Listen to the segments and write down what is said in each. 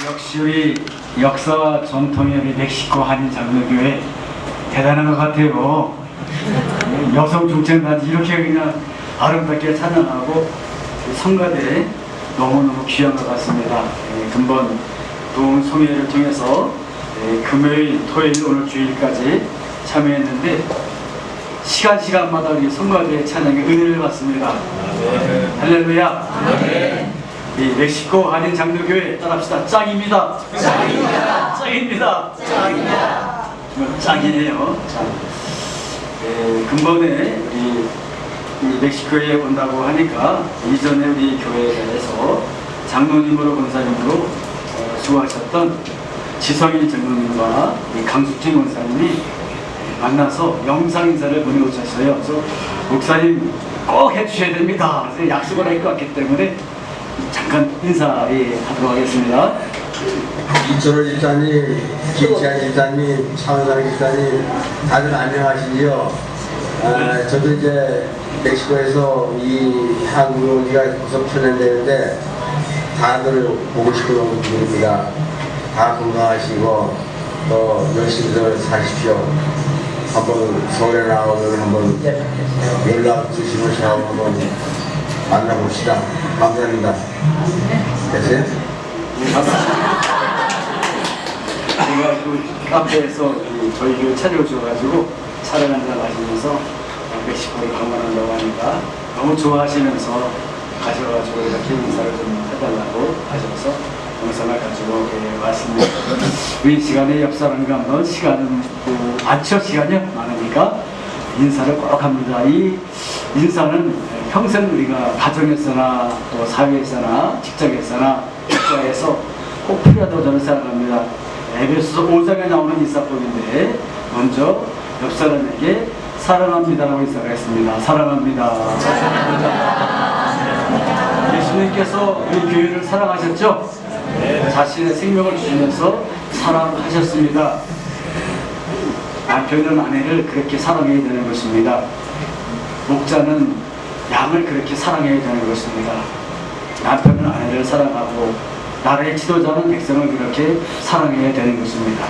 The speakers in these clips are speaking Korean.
역시 우리 역사와 전통의 우리 멕시코 한인 장로교회 대단한 것 같아요. 여성 중창단이 이렇게 그냥 아름답게 찬양하고 성가대 너무너무 귀한 것 같습니다. 근본 부흥 송예를 통해서 금요일, 토요일, 오늘 주일까지 참여했는데 시간마다 우리 성가대의 찬양에 은혜를 받습니다. 할렐루야. 이 멕시코 한인 장로교회 따라합시다. 짱입니다. 짱입니다. 짱입니다. 짱입니다. 정말 짱이네요. 근본에 우리 멕시코에 온다고 하니까 이전에 우리 교회에서 장로님으로 권사님으로 수고하셨던 지성일 장로님과 강숙진 권사님이 만나서 영상 인사를 보내오셨어요. 그래서 목사님 꼭 해주셔야 됩니다. 그래서 약속을 할 것 같기 때문에 잠깐 인사하도록 하겠습니다. 이철호 집사님, 김치환 집사님, 차은상 집사님 다들 안녕하시죠? 저도 이제 멕시코에서 이 한국에 온 지가 벌써 8년 되는데 다들 보고 싶은 분입니다. 다 건강하시고 또 열심히들 사십시오. 한번 서울에 나오면 한번 연락 주시면 저하고 한번 만나봅시다. 감사합니다. 됐어요? 제가 그 카페에서 저희 교회 찾아오셔가지고 차를 한잔 마시면서 멕시코를 방문한다고 하니까 너무 좋아하시면서 가셔가지고 이렇게 인사를 좀 해달라고 하셔서 영상을 가지고 왔습니다. 우리 시간에 옆 사람과 한번 시간은 많죠. 시간이 많으니까 인사를 꼭 합니다. 이 인사는 평생 우리가 가정에서나 또 사회에서나 직장에서나 국가에서 꼭 필요하다고 저는 생각합니다. 에베소서 5장에 나오는 인사법인데 먼저 옆 사람에게 사랑합니다라고 인사하겠습니다. 사랑합니다. 예수님께서 우리 교회를 사랑하셨죠? 자신의 생명을 주시면서 사랑하셨습니다. 남편은 아내를 그렇게 사랑해야 되는 것입니다. 목자는 양을 그렇게 사랑해야 되는 것입니다. 남편은 아내를 사랑하고 나라의 지도자는 백성을 그렇게 사랑해야 되는 것입니다.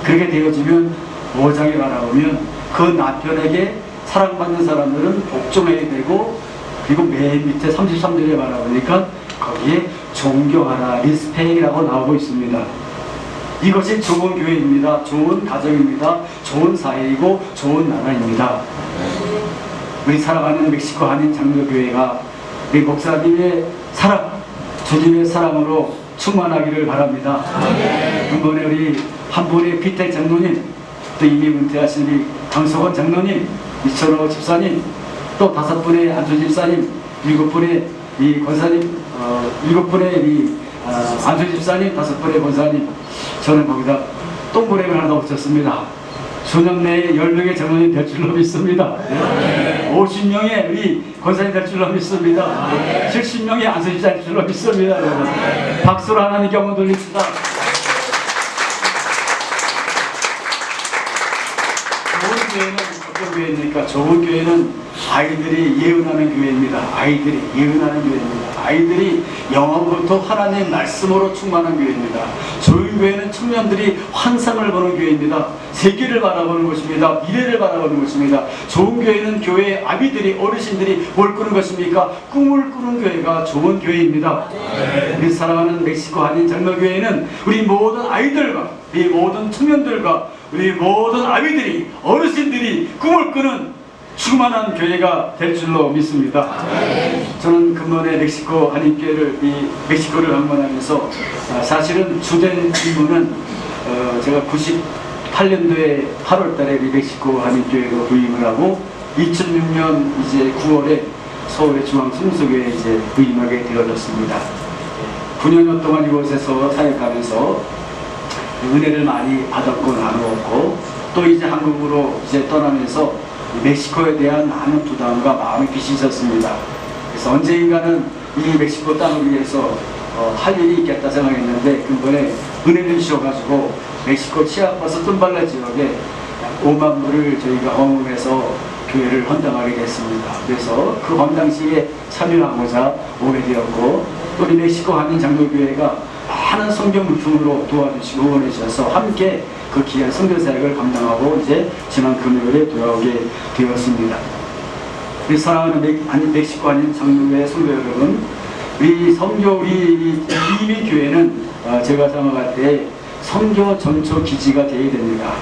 그렇게 되어지면 5장에 바라보면 그 남편에게 사랑받는 사람들은 복종해야 되고, 그리고 맨 밑에 33절에 바라보니까 거기에 존경하라, 리스펙이라고 나오고 있습니다. 이것이 좋은 교회입니다. 좋은 가정입니다. 좋은 사회이고 좋은 나라입니다. 우리 사랑하는 멕시코 한인 장로교회가 우리 목사님의 사랑, 주님의 사랑으로 충만하기를 바랍니다. 이번에 우리 한 분의 피택 장로님, 또 이미 은퇴하신 우리 강석원 장로님, 이철호 집사님, 또 5분의 안수 집사님, 7분의 이 권사님, 7분의 이 안수 집사님, 5분의 권사님, 저는 거기다 동그라미 하나 더 붙였습니다. 수년 내에 10명의 장로님 될 줄로 믿습니다. 50명의 우리 권사님 될 줄로 믿습니다. 70명의 안수집사 될 줄로 믿습니다. 박수로 하나님께 영광 돌립시다. 좋은 교회는 어떤 교회입니까? 좋은 교회는 아이들이 예언하는 교회입니다. 아이들이 예언하는 교회입니다. 아이들이 영어부터 하나님의 말씀으로 충만한 교회입니다. 좋은 교회는 청년들이 환상을 보는 교회입니다. 세계를 바라보는 것입니다. 미래를 바라보는 것입니다. 좋은 교회는 교회의 아비들이, 어르신들이 뭘 꾸는 것입니까? 꿈을 꾸는 교회가 좋은 교회입니다. 우리 사랑하는 멕시코 한인 장로교회는 우리 모든 아이들과 우리 모든 청년들과 우리 모든 아비들이, 어르신들이 꿈을 꾸는 충만한 교회가 될 줄로 믿습니다. 저는 근본에 멕시코 한인교회를, 이 멕시코를 방문하면서 사실은 주된 임무는 제가 98년도에 8월달에 우리 멕시코 한인교회로 부임을 하고 2006년 이제 9월에 서울의 중앙성수교회에 이제 부임하게 되어졌습니다. 9년 동안 이곳에서 사역하면서 은혜를 많이 받았고 나누었고, 또 이제 한국으로 이제 떠나면서 멕시코에 대한 많은 부담과 마음의 빚이 있었습니다. 그래서 언젠가는 이 멕시코 땅을 위해서 할 일이 있겠다 생각했는데, 근본에 은혜를 주셔가지고 멕시코 치아파스 뜸발레 지역에 5만 불을 저희가 헌금해서 교회를 헌당하게 됐습니다. 그래서 그 헌당식에 참여하고자 오게 되었고, 또 우리 멕시코 한인 장로교회가 많은 성경 물품으로 도와주시고 응원해 주셔서 함께 그 귀한 선교 사역을 감당하고 이제 지난 금요일에 돌아오게 되었습니다. 우리 사랑하는 멕시코 아닌 장로회 성도 여러분, 우리 이미 교회는 제가 생각할 때 선교 전초 기지가 되어야 됩니다.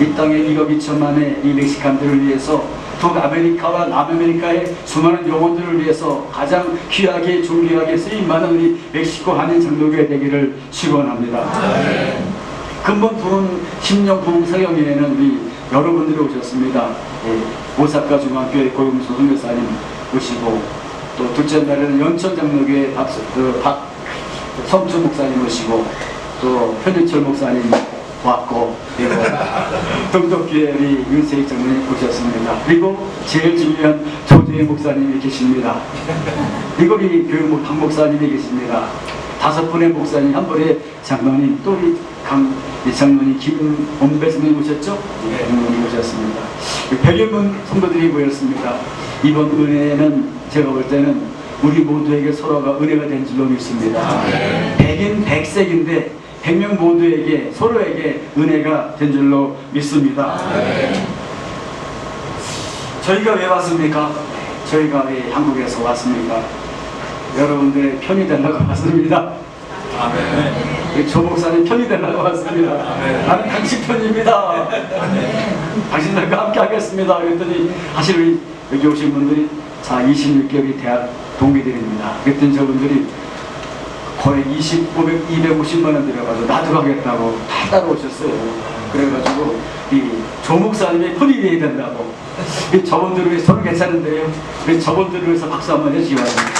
이 땅에 1억 2천만의 이 멕시칸들을 위해서, 북아메리카와 남아메리카의 수많은 영혼들을 위해서 가장 귀하게 존귀하게 쓰임받은 우리 멕시코 한인 장로교회 되기를 축원합니다. 근본 부흥 10년 부흥 사경회에는 우리 여러분들이 오셨습니다. 오사카 중앙교회 고용수 선교사님 오시고, 또 둘째 날에는 연천 장로교회 박성주 목사님 오시고, 또 현유철 목사님 왔고, 그리고 동덕교회 우리 윤세익 장로님 오셨습니다. 그리고 제일 중요한 조재희 목사님이 계십니다. 그리고 우리 교육 박 목사님이 계십니다. 5분의 목사님, 한 분의 장로님, 또 우리 장로님 김원배 선생님 오셨죠? 네, 장로님 오셨습니다. 100여 분 성도들이 모였습니다. 이번 은혜는 제가 볼 때는 우리 모두에게 서로가 은혜가 된 줄로 믿습니다. 100인 100색인데 100명 모두에게 서로에게 은혜가 된 줄로 믿습니다. 저희가 왜 왔습니까? 저희가 왜 한국에서 왔습니까? 여러분들의 편이 되려고 왔습니다. 조 목사님 편이 되려고 왔습니다. 나는 당신 편입니다. 당신들과 함께 하겠습니다. 그랬더니 사실 우리 여기 오신 분들이 26개월이 대학 동기들입니다. 그랬더니 저분들이 거의 250만 원 들여가지고 나도 가겠다고 다 따라오셨어요. 그래가지고 이 조 목사님의 편이 돼야 된다고. 저분들을 위해서 저는 괜찮은데요. 저분들을 위해서 박수 한번 해주시기 바랍니다.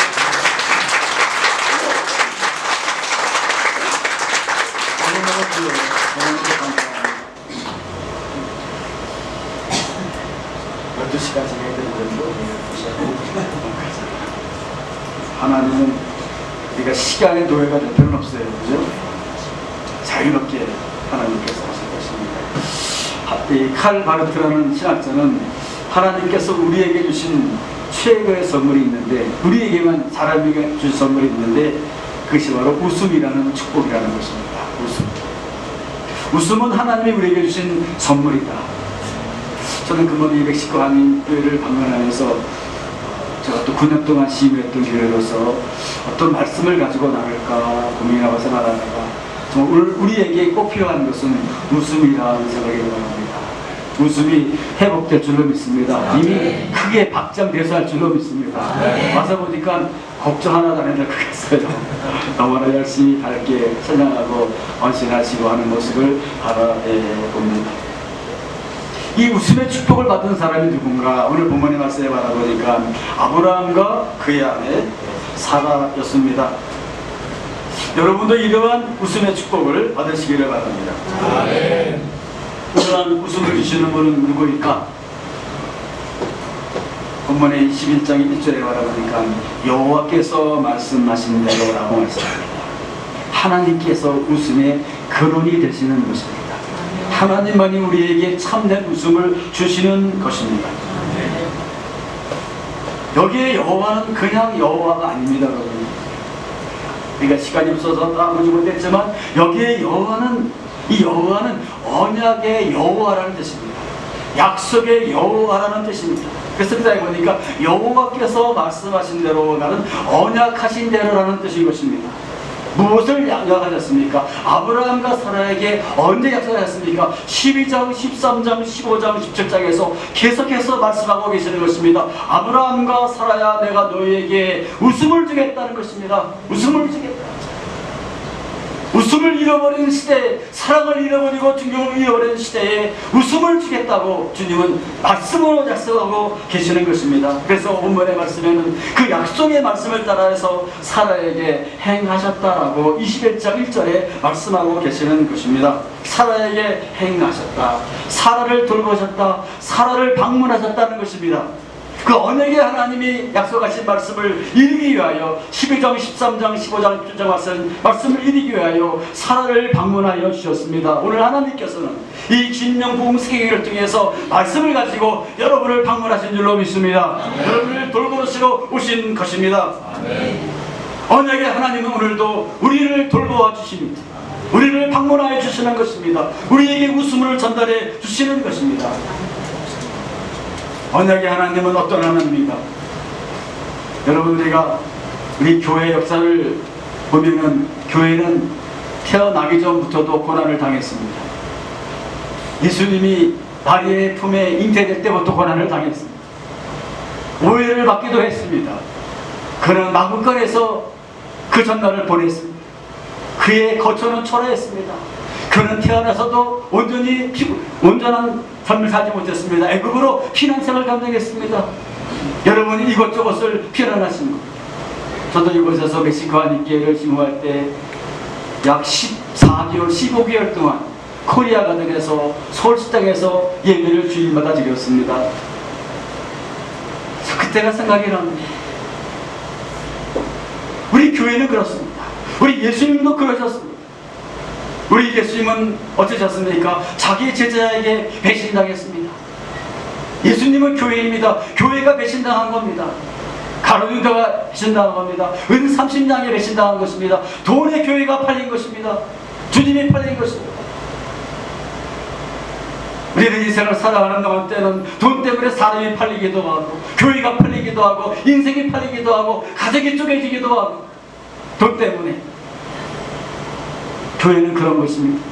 하나님은 우리가 시간의 노예가 될 필요는 없어요. 그죠? 자유롭게 하나님께서 하실 것입니다. 이 칼 바르트라는 신학자는 하나님께서 우리에게 주신 최고의 선물이 있는데, 우리에게만 사람에게 주신 선물이 있는데, 그것이 바로 웃음이라는 축복이라는 것입니다. 웃음은 하나님이 우리에게 주신 선물이다. 저는 금번 이 멕시코 한인교회를 방문하면서 제가 또 9년 동안 시임했던 교회로서 어떤 말씀을 가지고 나갈까 고민하고 생각하다가 정말 우리에게 꼭 필요한 것은 웃음이라는 생각이 들어갑니다. 웃음이 회복될 줄로 믿습니다. 이미 크게 박장대소할 줄로 믿습니다. 와서 보니까 걱정 하나도 안 해도 크겠어요. 너무나 열심히 밝게 찬양하고 헌신하시고 하는 모습을 바라봅니다. 이 웃음의 축복을 받은 사람이 누군가? 오늘 본문의 말씀에 바라보니까 아브라함과 그의 아내 사라였습니다. 여러분도 이러한 웃음의 축복을 받으시기를 바랍니다. 이러한 웃음을 주시는 분은 누구일까? 본문의 21장 1절에 바라보니까 여호와께서 말씀하신 대로라고 말씀합니다. 하나님께서 웃음의 근원이 되시는 것입니다. 하나님만이 우리에게 참된 웃음을 주시는 것입니다. 여기에 여호와는 그냥 여호와가 아닙니다, 여러분. 우리가 시간이 없어서 다 보지 못했지만 여기에 여호와는, 이 여호와는 언약의 여호와라는 뜻입니다. 약속의 여호와라는 뜻입니다. 그래서 그다음에 보니까 여호와께서 말씀하신 대로 나는 언약하신 대로라는 뜻인 것입니다. 무엇을 약속하셨습니까? 아브라함과 사라에게 언제 약속하셨습니까? 12장, 13장, 15장, 17장에서 계속해서 말씀하고 계시는 것입니다. 아브라함과 사라야, 내가 너희에게 웃음을 주겠다는 것입니다. 웃음을 주겠다. 웃음을 잃어버린 시대에, 사랑을 잃어버리고 존경을 잃어버린 시대에 웃음을 주겠다고 주님은 말씀으로 약속하고 계시는 것입니다. 그래서 본문의 말씀에는 그 약속의 말씀을 따라서 사라에게 행하셨다라고 21장 1절에 말씀하고 계시는 것입니다. 사라에게 행하셨다, 사라를 돌보셨다, 사라를 방문하셨다는 것입니다. 그 언약의 하나님이 약속하신 말씀을 이루기 위하여 12장, 13장, 15장, 17장 말씀을 이루기 위하여 사라를 방문하여 주셨습니다. 오늘 하나님께서는 이 진영 부흥 세계를 통해서 말씀을 가지고 여러분을 방문하신 줄로 믿습니다. 여러분을 돌보시러 오신 것입니다. 언약의 만약에 하나님은 오늘도 우리를 돌보아 주십니다. 우리를 방문하여 주시는 것입니다. 우리에게 웃음을 전달해 주시는 것입니다. 만약에 하나님은 어떤 하나님입니까? 여러분, 우리 교회 역사를 보면은 교회는 태어나기 전부터도 고난을 당했습니다. 예수님이 마리아의 품에 잉태될 때부터 고난을 당했습니다. 오해를 받기도 했습니다. 그는 마구간에서 그 전날을 보냈습니다. 그의 거처는 초라했습니다. 그는 태어나서도 온전한 삶을 살지 못했습니다. 애국으로 피난생을 감당했습니다. 여러분이 이것저것을 피난하신 것. 저도 이곳에서 멕시코 한인교회를 심호할 때 약 14개월, 15개월 동안 코리아 가든에서 서울식당에서 예배를 주일마다 드렸습니다. 그때가 생각이 납니다. 우리 교회는 그렇습니다. 우리 예수님도 그러셨습니다. 우리 예수님은 어떠셨습니까? 자기 제자에게 배신당했습니다. 예수님은 교회입니다. 교회가 배신당한 겁니다. 가룟유다가 배신당한 겁니다. 은 30냥에 배신당한 것입니다. 돈의 교회가 팔린 것입니다. 주님이 팔린 것입니다. 우리는 인생을 살아가는 동안 때는 돈 때문에 사람이 팔리기도 하고, 교회가 팔리기도 하고, 인생이 팔리기도 하고, 가족이 쪼개지기도 하고, 돈 때문에. 교회는 그런 것입니다.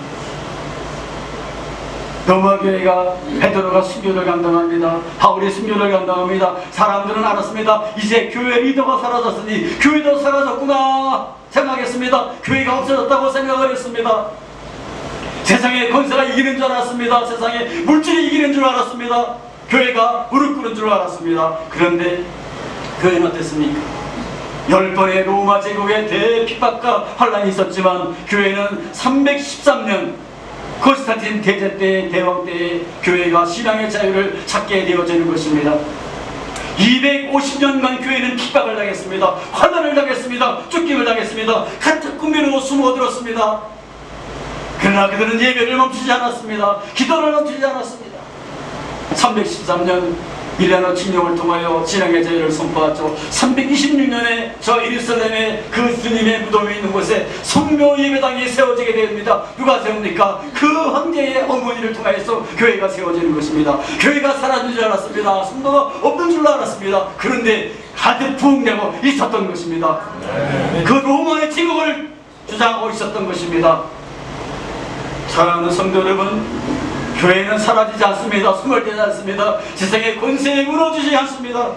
로마 교회가 베드로가 순교를 감당합니다. 바울이 순교를 감당합니다. 사람들은 알았습니다. 이제 교회 리더가 사라졌으니 교회도 사라졌구나 생각했습니다. 교회가 없어졌다고 생각을 했습니다. 세상의 권세가 이기는 줄 알았습니다. 세상의 물질이 이기는 줄 알았습니다. 교회가 무릎 꿇은 줄 알았습니다. 그런데 교회는 어땠습니까? 10번의 로마 제국의 대핍박과 환란이 있었지만 교회는 313년 콘스탄틴 대제 때, 대왕 때에 교회가 신앙의 자유를 찾게 되어지는 것입니다. 250년간 교회는 핍박을 당했습니다. 환난을 당했습니다. 쫓김을 당했습니다. 같은 꾸미로 숨어들었습니다. 그러나 그들은 예배를 멈추지 않았습니다. 기도를 멈추지 않았습니다. 313년 밀라노 칙령을 통하여 신앙의 자유를 선포하죠. 326년에 저 예루살렘에 그 주님의 무덤이 있는 곳에 성묘 예배당이 세워지게 됩니다. 누가 세웁니까? 그 황제의 어머니를 통하여서 교회가 세워지는 것입니다. 교회가 사라진 줄 알았습니다. 성도가 없는 줄 알았습니다. 그런데 가득 부흥되고 있었던 것입니다. 그 로마의 제국을 주장하고 있었던 것입니다. 사랑하는 성도 여러분, 교회는 사라지지 않습니다. 소멸되지 않습니다. 세상의 권세에 무너지지 않습니다.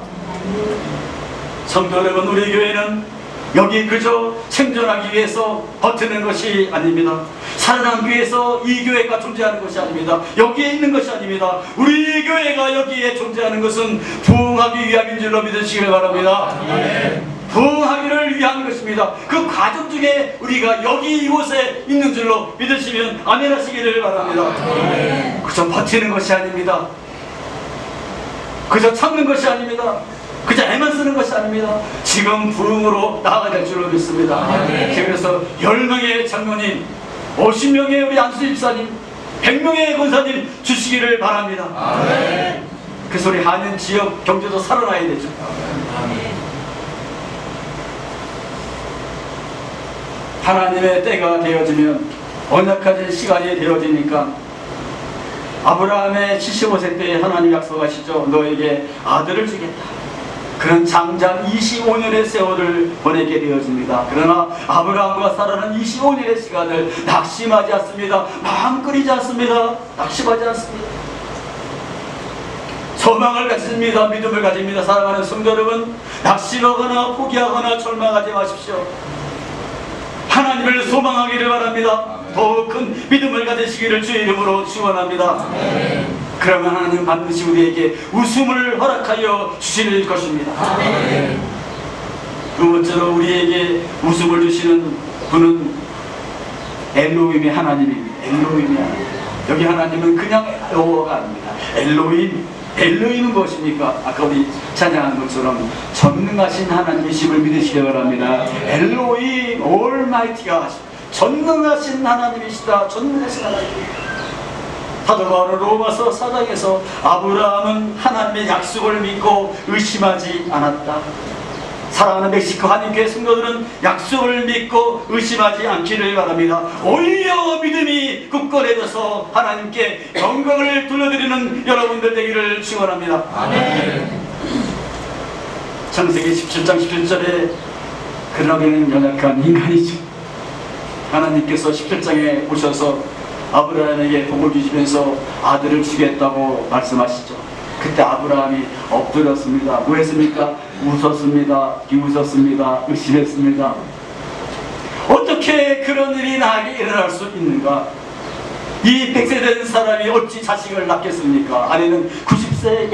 성도 여러분, 우리 교회는 여기 그저 생존하기 위해서 버티는 것이 아닙니다. 살아남기 위해서 이 교회가 존재하는 것이 아닙니다. 여기에 있는 것이 아닙니다. 우리 교회가 여기에 존재하는 것은 부흥하기 위함인 줄로 믿으시길 바랍니다. 부흥하기를 위한 것입니다. 그 과정 중에 우리가 여기 이곳에 있는 줄로 믿으시면 아멘 하시기를 바랍니다. 그저 버티는 것이 아닙니다. 그저 참는 것이 아닙니다. 그저 애만 쓰는 것이 아닙니다. 지금 부흥으로 나아가야 될 줄로 믿습니다. 그래서 10명의 장로님, 50명의 우리 안수 집사님, 100명의 권사님 주시기를 바랍니다. 그래서 우리 한인 지역 경제도 살아나야 되죠. 하나님의 때가 되어지면, 언약하신 시간이 되어지니까 아브라함의 75세 때에 하나님 약속하시죠. 너에게 아들을 주겠다. 그는 장장 25년의 세월을 보내게 되어집니다. 그러나 아브라함과 사라는 25년의 시간을 낙심하지 않습니다. 마음 끓이지 않습니다. 낙심하지 않습니다. 소망을 가집니다. 믿음을 가집니다. 사랑하는 성도 여러분, 낙심하거나 포기하거나 절망하지 마십시오. 하나님을 소망하기를 바랍니다. 더욱 큰 믿음을 가지시기를 주의 이름으로 축원합니다. 그러면 하나님 반드시 우리에게 웃음을 허락하여 주실 것입니다. 두 번째로 우리에게 웃음을 주시는 분은 엘로힘의 하나님입니다. 엘로힘이 하나님. 여기 하나님은 그냥 여호와가 아닙니다. 엘로힘은 무엇입니까? 아까 우리 찬양한 것처럼 전능하신 하나님이심을 믿으시기 바랍니다. 엘로힘 올마이티가 전능하신 하나님이시다. 전능하신 하나님입니다. 사도 바울은 로마서 4장에서 아브라함은 하나님의 약속을 믿고 의심하지 않았다. 사랑하는 멕시코 한인교회 성도들은 약속을 믿고 의심하지 않기를 바랍니다. 오히려 믿음이 굳건해져서 하나님께 영광을 돌려드리는 여러분들 되기를 축원합니다. 아멘. 창세기 17장 17절에 그러나 그는 연약한 인간이죠. 하나님께서 17장에 오셔서 아브라함에게 복을 주시면서 아들을 주겠다고 말씀하시죠. 그때 아브라함이 엎드렸습니다. 뭐 했습니까? 웃었습니다. 비웃었습니다. 의심했습니다. 어떻게 그런 일이 나에게 일어날 수 있는가? 이 100세 된 사람이 어찌 자식을 낳겠습니까? 아내는 90세.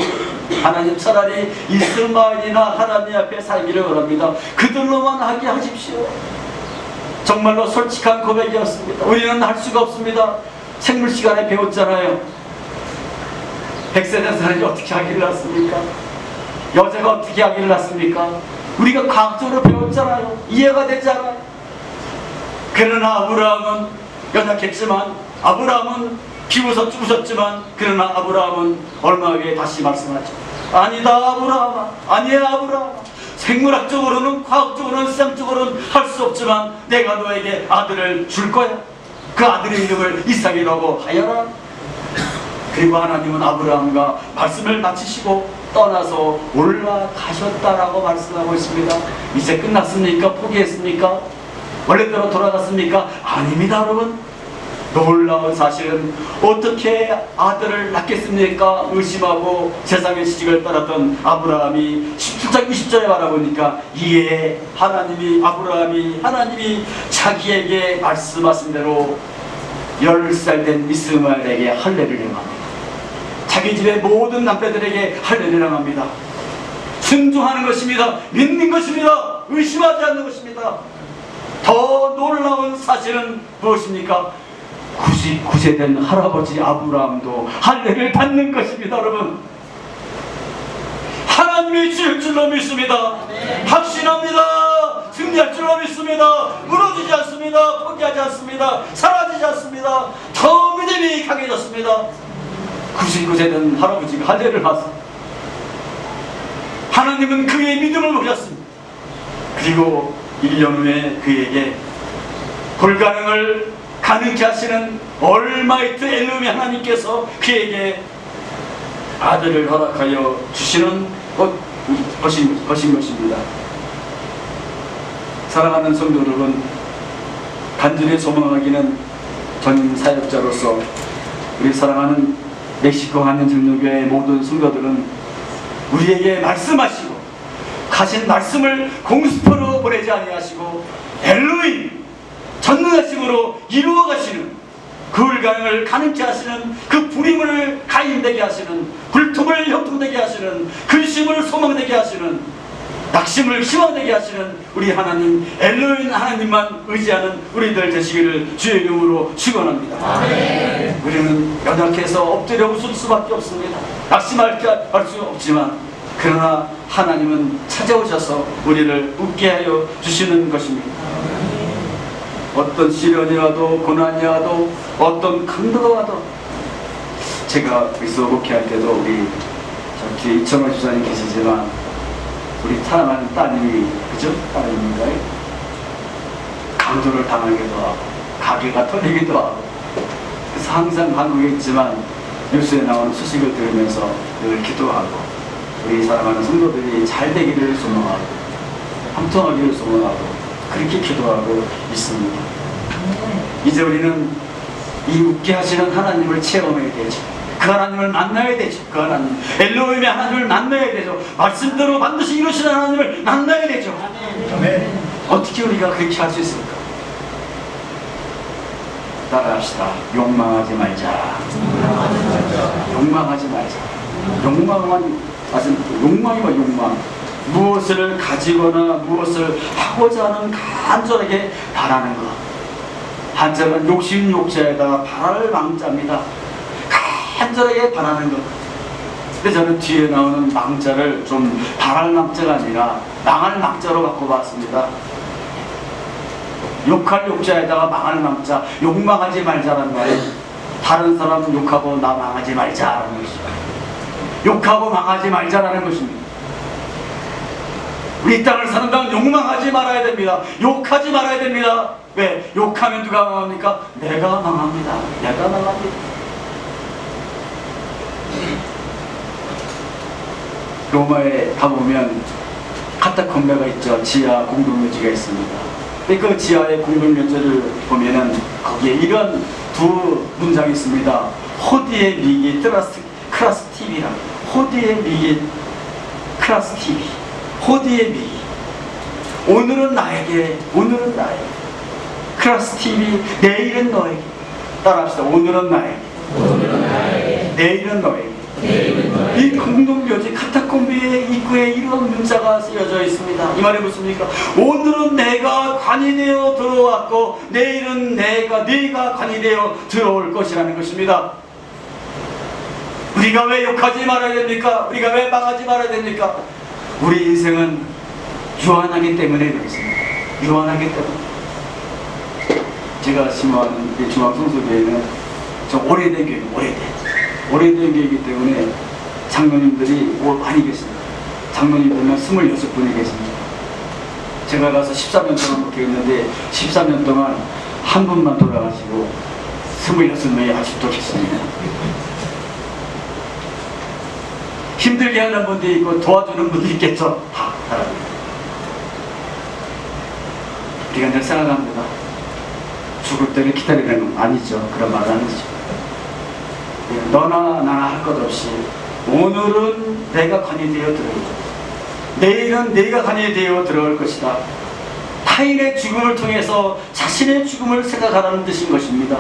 하나님 차라리 이스마엘이나 하나님 앞에 살기를 원합니다. 그들로만 하게 하십시오. 정말로 솔직한 고백이었습니다. 우리는 할 수가 없습니다. 생물 시간에 배웠잖아요. 100세 된 사람이 어떻게 하기를 낳습니까? 여자가 어떻게 하기를 낳습니까? 우리가 과학적으로 배웠잖아요. 이해가 되잖아요. 그러나 아브라함은 연약했지만, 아브라함은 비웃었지만, 그러나 아브라함은 얼마 후에 다시 말씀하죠. 아니다 아브라함아, 아니야 아브라함아. 생물학적으로는, 과학적으로는, 세상적으로는 할 수 없지만 내가 너에게 아들을 줄 거야. 그 아들의 이름을 이삭이라고 하여라. 그리고 하나님은 아브라함과 말씀을 마치시고 떠나서 올라가셨다라고 말씀하고 있습니다. 이제 끝났습니까? 포기했습니까? 원래대로 돌아갔습니까? 아닙니다, 여러분. 놀라운 사실은 어떻게 아들을 낳겠습니까? 의심하고 세상의 지식을 따랐던 아브라함이 17장 20절에 바라보니까 이에 하나님이 자기에게 말씀하신 대로 10살 된 이스마엘에게 할례를 행합니다. 자기 집의 모든 남편들에게 할례를 행합니다. 순종하는 것입니다. 믿는 것입니다. 의심하지 않는 것입니다. 더 놀라운 사실은 무엇입니까? 99세 된 할아버지 아브라함도 할례를 받는 것입니다. 여러분, 하나님이 주실 줄로 믿습니다. 확신합니다. 승리할 줄로 믿습니다. 무너지지 않습니다. 포기하지 않습니다. 사라지지 않습니다. 더 믿음이 강해졌습니다. 99세 된 할아버지가 할례를 받습니다. 하나님은 그의 믿음을 보셨습니다. 그리고 1년 후에 그에게 불가능을 가능케 하시는 얼마이트 엘로힘 하나님께서 그에게 아들을 허락하여 주시는 것인 것입니다. 사랑하는 성도 여러분, 간절히 소망하기는 전 사역자로서 우리 사랑하는 멕시코 한인 장로교회 모든 성도들은 우리에게 말씀하시고 가신 말씀을 공수표로 보내지 아니하시고 엘로힘 전능하심으로 이루어 가시는, 그 불가능을 가능케 하시는, 그 불임을 가임되게 하시는, 불통을 형통되게 하시는, 근심을 소망되게 하시는, 낙심을 희망되게 하시는 우리 하나님 엘로힘 하나님만 의지하는 우리들 되시기를 주의 이름으로 축원합니다. 아멘. 우리는 연약해서 엎드려 웃을 수밖에 없습니다. 낙심할 수 없지만, 그러나 하나님은 찾아오셔서 우리를 웃게 하여 주시는 것입니다. 어떤 시련이라도 고난이라도 어떤 강도가 와도, 제가 그리스도 목회할 때도 우리 저 뒤에 이천호 집사님 계시지만 우리 사랑하는 따님이, 그죠? 따님인가요? 강도를 당하기도 하고 가게가 터지기도 하고, 그래서 항상 한국에 있지만 뉴스에 나오는 소식을 들으면서 늘 기도하고 우리 사랑하는 성도들이 잘 되기를 소망하고 함통하기를 소망하고 그렇게 기도하고 있습니다. 이제 우리는 이 웃게 하시는 하나님을 체험해야 되죠. 그 하나님을 만나야 되죠. 그 하나님, 엘로힘의 하나님을 만나야 되죠. 말씀대로 반드시 이루시는 하나님을 만나야 되죠. 아멘. 어떻게 우리가 그렇게 할 수 있을까? 따라합시다. 욕망하지 말자. 욕망하지 말자. 욕망이면 욕망. 무엇을 가지거나 무엇을 하고자 하는 간절하게 바라는 것. 한자는 욕심 욕자에다가 바랄 망자입니다. 간절하게 바라는 것. 근데 저는 뒤에 나오는 망자를 좀 바랄 망자가 아니라 망할 망자로 바꿔봤습니다. 욕할 욕자에다가 망할 망자. 욕망하지 말자라는 말이에요. 다른 사람 욕하고 나 망하지 말자라는 것이죠. 욕하고 망하지 말자라는 것입니다. 우리 이 땅을 사는 동안 욕망하지 말아야 됩니다. 욕하지 말아야 됩니다. 왜? 욕하면 누가 망합니까? 내가 망합니다. 내가 망합니다. 로마에 가보면 카타콤베가 있죠. 지하 공동묘지가 있습니다. 그 지하의 공동묘지를 보면은 거기에 이런 두 문장이 있습니다. 호디의 미기 크라스 TV라고. 호디의 미기 크라스 TV. 호디의 미기. 오늘은 나에게, 오늘은 나에게. 크라스 TV, 내일은 너에게. 따라합시다. 오늘은 나에게. 오늘은 나에게. 내일은 너에게. 내일은 너에게. 이 공동묘지 카타콤비의 입구에 이런 문자가 쓰여져 있습니다. 이 말이 무엇입니까? 오늘은 내가 관이 되어 들어왔고 내일은 네가 관이 되어 들어올 것이라는 것입니다. 우리가 왜 욕하지 말아야 됩니까? 우리가 왜 망하지 말아야 됩니까? 우리 인생은 유한하기 때문에 그렇습니다. 유한하기 때문에. 제가 심호하는 중앙성소교회는 좀 오래된 교회입니다. 오래된 교회이기 때문에 장로님들이 많이 계십니다. 장로님들은 26분이 계십니다. 제가 가서 13년 동안 그렇게 있는데 13년 동안 한 분만 돌아가시고 26명이 아직도 계십니다. 힘들게 하는 분도 있고 도와주는 분도 있겠죠. 다 사람입니다. 우리가 늘 생각합니다. 죽을 때를 기다리는 건 아니죠. 그런 말 아니죠. 너나 나나 할 것 없이 오늘은 내가 관이 되어 들어올 것이다. 내일은 내가 관이 되어 들어올 것이다. 타인의 죽음을 통해서 자신의 죽음을 생각하라는 뜻인 것입니다.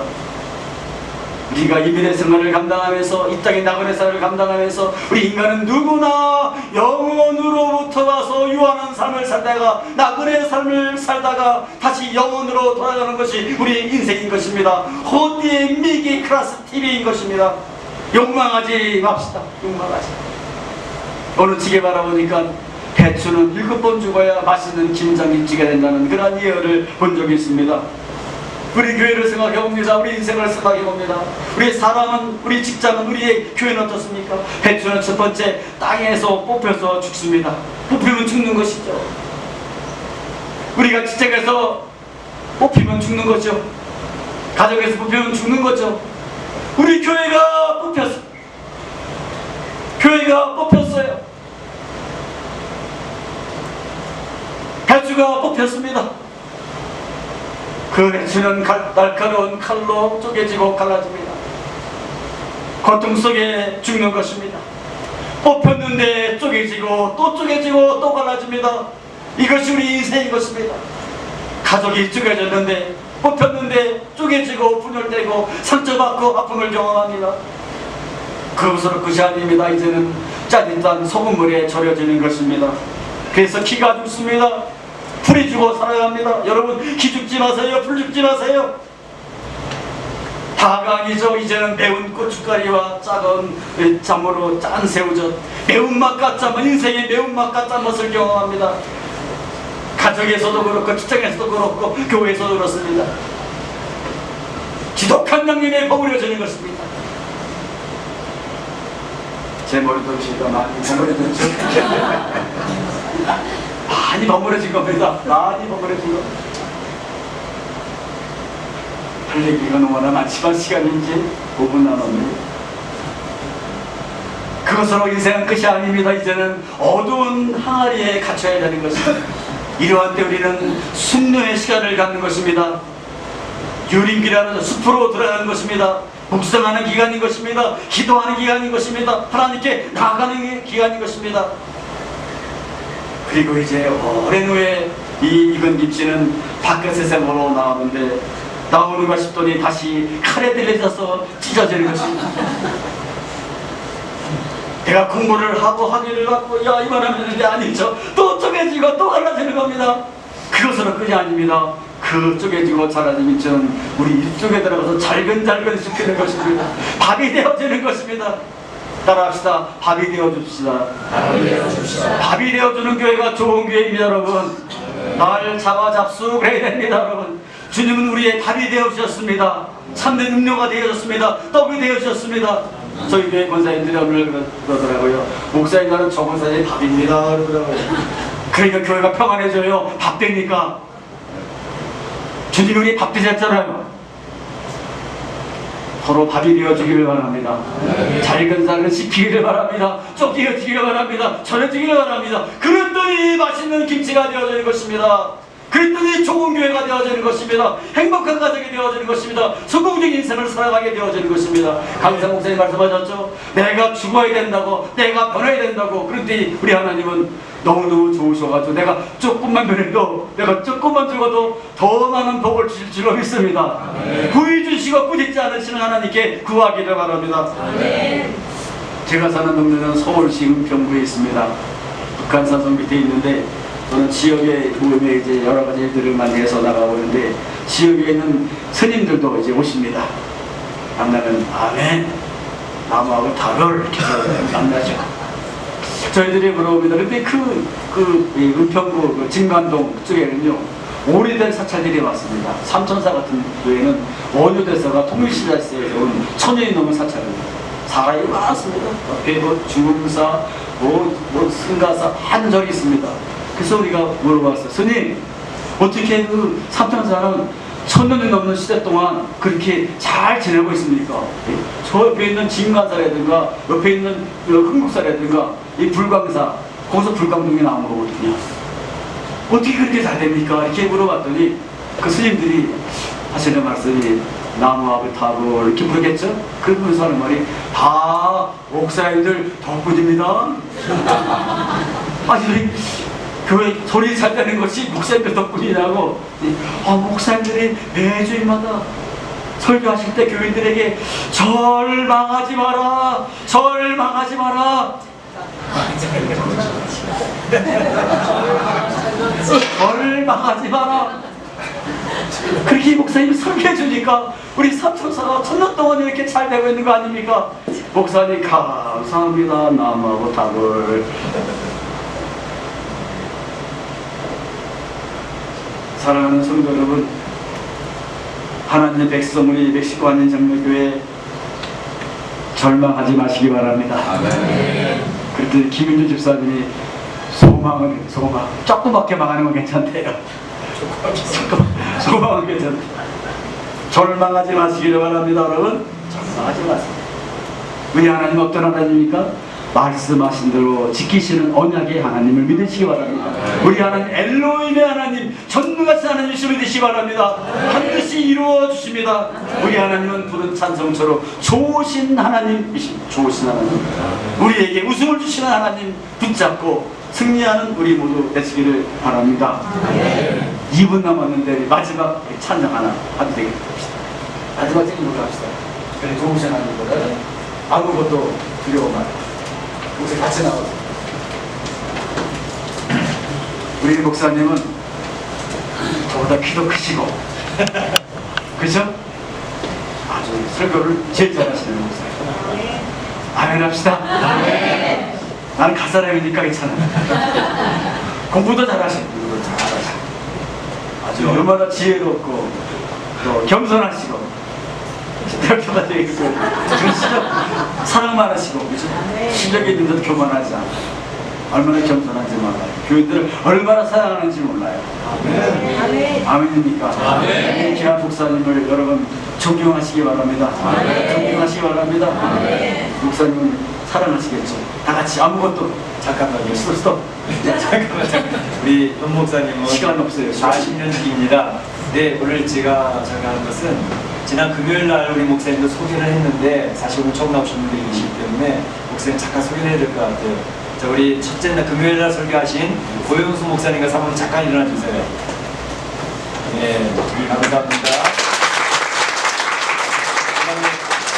우리가 이민의 생활을 감당하면서 이 땅의 나그네 생활을 감당하면서 우리 인간은 누구나 영혼으로부터 와서 유한한 삶을 살다가 나그네 삶을 살다가 다시 영혼으로 돌아가는 것이 우리 인생인 것입니다. 호디의 미기 크라스 TV인 것입니다. 욕망하지 맙시다. 욕망하지. 어느 측에 바라보니까 배추는 7번 죽어야 맛있는 김장김치가 된다는 그런 예언을 본 적이 있습니다. 우리 교회를 생각해봅니다. 우리 인생을 생각해봅니다. 우리 사람은, 우리 직장은, 우리의 교회는 어떻습니까? 배추는 첫 번째 땅에서 뽑혀서 죽습니다. 뽑히면 죽는 것이죠. 우리가 직장에서 뽑히면 죽는 거죠. 가정에서 뽑히면 죽는 거죠. 우리 교회가 뽑혔어요. 교회가 뽑혔어요. 배추가 뽑혔습니다. 그 배추는 날카로운 칼로 쪼개지고 갈라집니다. 고통 속에 죽는 것입니다. 뽑혔는데 쪼개지고 또 쪼개지고 또 갈라집니다. 이것이 우리 인생인 것입니다. 가족이 쪼개졌는데 뽑혔는데 쪼개지고 분열되고 상처받고 아픔을 경험합니다. 그것으로 끝이 아닙니다. 이제는 짜릿한 소금물에 절여지는 것입니다. 그래서 기가 죽습니다. 풀이 죽어 살아갑니다. 여러분, 기 죽지 마세요. 풀 죽지 마세요. 다가 아니죠. 이제는 매운 고춧가리와 작은 짬으로 짠 새우젓, 매운맛 가짠, 인생의 매운맛 가짠 맛을 경험합니다. 가정에서도 그렇고 직장에서도 그렇고 교회에서도 그렇습니다. 지독한 양념에 버무려지는 것입니다. 제 머리도 지가 많이 버무려졌죠. 많이 버무려진 겁니다. 많이 버무려진 겁니다. 할 얘기가 너무나 많지만 시간이 이제 5분 남았네요. 그것으로 인생은 끝이 아닙니다. 이제는 어두운 항아리에 갇혀야 되는 것입니다. 이러한 때 우리는 순례의 시간을 갖는 것입니다. 유림기라는 숲으로 들어가는 것입니다. 묵상하는 기간인 것입니다. 기도하는 기간인 것입니다. 하나님께 나아가는 기간인 것입니다. 그리고 이제 오랜 후에 이 익은 김치는 바깥 세상으로 나오는데 나오는가 싶더니 다시 칼에 들려져서 찢어지는 것입니다. 내가 공부를 하고 학위를 갖고 야 이만하면 되는데 아니죠. 또 쪼개지고 또 갈라지는 겁니다. 그것으로 끝이 아닙니다. 그 쪼개지고 잘라진 김치는 우리 입속에 들어가서 잘근잘근 씹히는 것입니다. 밥이 되어지는 것입니다. 따라합시다. 밥이 되어줍시다. 밥이 되어주는 교회가 좋은 교회입니다. 여러분, 날 잡아 잡수고 해야 됩니다. 여러분, 주님은 우리의 밥이 되어주셨습니다. 참된 음료가 되어주셨습니다. 떡이 되어주셨습니다. 저희 교회 권사님들이 오늘 그러더라고요. 목사님 나는 저 권사님의 밥입니다 그러더라고요. 그러니까 교회가 평안해져요. 밥 되니까. 주님이 우리 밥 되셨잖아요. 서로 밥이 되어주기를 바랍니다. 잘근살근 씹히기를 바랍니다. 쫓기어지기를 바랍니다. 전해지기를 바랍니다. 그랬더니 맛있는 김치가 되어지는 것입니다. 그랬더니 좋은 교회가 되어지는 것입니다. 행복한 가정이 되어지는 것입니다. 성공적인 인생을 살아가게 되어지는 것입니다. 강상 목사님 말씀하셨죠? 내가 죽어야 된다고, 내가 변해야 된다고. 그런데 우리 하나님은 너무너무 좋으셔가지고 내가 조금만 변해도, 내가 조금만 죽어도 더 많은 복을 주실 줄로 믿습니다. 구해 주시고 꾸짖지 않으시는 하나님께 구하기를 바랍니다. 제가 사는 동네는 서울시 은평구에 있습니다. 북한산성 밑에 있는데, 저는 지역의 모임에 이제 여러 가지 일들을 많이 해서 나가고 있는데, 지역에 있는 스님들도 이제 오십니다. 만나면 아멘, 나무하고 답을 이렇게 만나죠. 저희들이 물어봅니다. 근데 은평구 그 진관동 쪽에는요, 오래된 사찰들이 많습니다. 삼천사 같은 교회는 원효대사가 통일시대에서 온 천년이 넘은 사찰입니다. 사람이 많았습니다. 배법, 중음사, 승가사 한 적이 있습니다. 그래서 우리가 물어봤어요. 스님, 어떻게 그 삼천사는 천년이 넘는 시대 동안 그렇게 잘 지내고 있습니까? 저 옆에 있는 진관사라든가 옆에 있는 흥국사라든가 이 불광사, 거기서 불광동이 나온 거거든요. 어떻게 그렇게 잘 됩니까? 이렇게 물어봤더니 그 스님들이 하시는 말씀이 나무하고 탑을 이렇게 부르겠죠? 그러면서 하는 말이 다 목사님들 덕분입니다. 아니, 교회 소리 잘 되는 것이 목사님들 덕분이라고. 목사님들이 매주일마다 설교하실 때 교인들에게 절망하지 마라, 절망하지 마라, 절망하지 마라. 그렇게 목사님이 설교해 주니까 우리 삼천사가 천년 동안 이렇게 잘 되고 있는 거 아닙니까? 목사님 감사합니다. 나무하고 답을. 사랑하는 성도 여러분, 하나님의 백성 우리 멕시코 한인장로교회 절망하지 마시기 바랍니다. 그랬더니 김윤주 집사님이 소망은 소망, 조그맣게 망하는 건 괜찮대요. 소망은 괜찮대. 절망하지 마시기를 바랍니다. 여러분, 절망하지 마세요. 우리 하나님 어떤 하나님입니까? 말씀하신 대로 지키시는 언약의 하나님을 믿으시기 바랍니다. 우리 하나님 엘로힘의 하나님, 전능하신 하나님이시를 믿으시기 바랍니다. 반드시 이루어 주십니다. 우리 하나님은 부른 찬송처럼 좋으신 하나님이십니다. 좋으신 하나님, 우리에게 웃음을 주시는 하나님 붙잡고 승리하는 우리 모두 되시기를 바랍니다. 2분 남았는데 마지막 찬양 하나 하도 되겠다. 마지막 찍는 걸로 합시다. 그래, 좋으신 하나님보다 아무것도 두려워 말아요. 목사 같이 나와서. 우리 목사님은 저보다 키도 크시고 그죠? 아주 설교를 제일 잘하시는 목사님. 아멘 합시다. 나는 갓사람이니까 괜찮아. 공부도 잘하시고 아주 얼마나 지혜롭고 또 겸손하시고 대표가 되겠고 그러시죠? 사랑 많으시고 그죠? 실력이 있는데도 교만하지 않아. 얼마나 겸손한지 몰라요. 교인들을 얼마나 사랑하는지 몰라요. 아멘입니까? 아멘. 귀한 목사님을 여러분 존경하시기 바랍니다. 존경하시기 바랍니다. 목사님은 사랑하시겠죠. 다 같이 아무것도. 잠깐만요. 스톱. 잠깐만. 우리 현 목사님은 시간 없어요. 40년지기입니다. 네, 오늘 제가 전하는 것은 지난 금요일 날 우리 목사님도 소개를 했는데 사실 오늘 처음 나오신 분들이 계시기 때문에 목사님 잠깐 소개를 해야 될 것 같아요. 자, 우리 첫째 날 금요일 날 설교하신 고영수 목사님과 사모님 잠깐 일어나 주세요. 네, 감사합니다.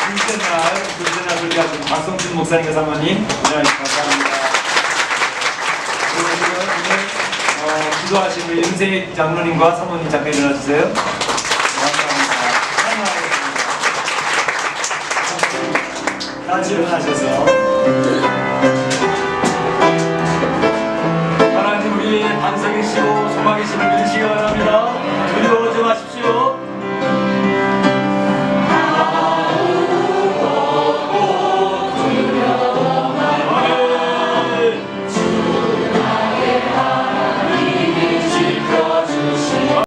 둘째 날 설교하신 박성준 목사님과 사모님 일어나 주셔서 감사합니다. 그리고 오늘 기도하신 우리 윤세 장로님과 사모님 잠깐 일어나 주세요. 다 일어나셔서